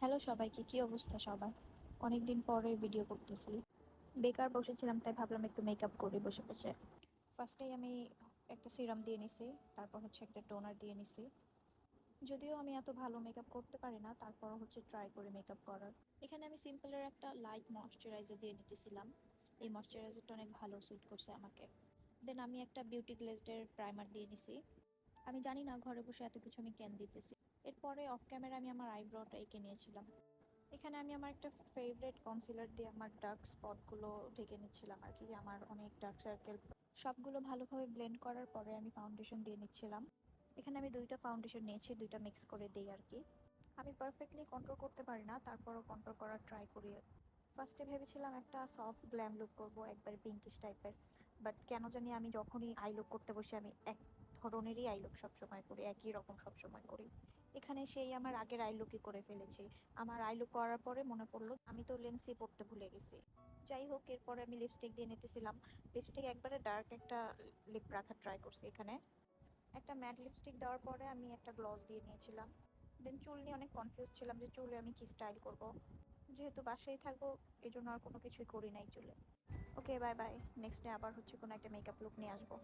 Hello সবাইকে, কি অবস্থা সবার? অনেকদিন পরে ভিডিও করতেছি। বেকার বসেছিলাম তাই ভাবলাম একটু মেকআপ করি বসে বসে। ফার্স্টেই আমি একটা সিরাম দিয়ে নিছি, তারপর হচ্ছে একটা টোনার দিয়ে নিছি। যদিও আমি এত ভালো মেকআপ করতে পারি না, তারপর হচ্ছে ট্রাই করি মেকআপ করার। এখানে আমি সিম্পলের একটা লাইট ময়শ্চারাইজার দিয়ে নিতেছিলাম। এই ময়শ্চারাইজারটা অনেক ভালো স্যুট করছে আমাকে। দেন আমি একটা বিউটি গ্লেজডের প্রাইমার দিয়ে নিছি। আমি জানি না ঘরে বসে এত কিছু আমি কেন দিতেছি। এরপরে অফ ক্যামেরা আমি আমার আইব্রোটা এঁকে নিয়েছিলাম। এখানে আমি আমার একটা ফেভারিট কনসিলার দিয়ে আমার ডার্ক স্পটগুলো ঢেকে নিচ্ছিলাম আর কি, যে আমার অনেক ডার্ক সার্কেল। সবগুলো ভালোভাবে ব্লেন্ড করার পরে আমি ফাউন্ডেশন দিয়ে নিচ্ছিলাম। এখানে আমি দুইটা ফাউন্ডেশন নিয়েছি, দুইটা মিক্স করে দিই আর কি। আমি পারফেক্টলি কন্ট্রোল করতে পারি না, তারপরও কন্ট্রোল করার ট্রাই করি। ফার্স্টে ভেবেছিলাম একটা সফট গ্ল্যাম লুক করব, একবার পিঙ্কিশ টাইপের। বাট কেন জানি আমি যখনই আই লুক করতে বসি আমি এক ধরনেরই আই লুক সবসময় করি, একই রকম সবসময় করি। এখানে সেই আমার আগের আই লুকই করে ফেলেছি। আমার আই লুক করার পরে মনে পড়লো আমি তো লেন্সই পড়তে ভুলে গেছি। যাই হোক, এরপরে আমি লিপস্টিক দিয়ে নিতেছিলাম। লিপস্টিক একবারে ডার্ক একটা লিপ রাখার ট্রাই করছি। এখানে একটা ম্যাট লিপস্টিক দেওয়ার পরে আমি একটা গ্লস দিয়ে নিয়েছিলাম। দেন চুল নিয়ে অনেক কনফিউজ ছিলাম যে চুলে আমি কি স্টাইল করব। যেহেতু বাসায় থাকবো, এই জন্য আর কোনো কিছুই করি নাই চুলে। ওকে, বাই বাই। নেক্সট ডে আবার হচ্ছে কোনো একটা মেকআপ লুক নিয়ে আসবো।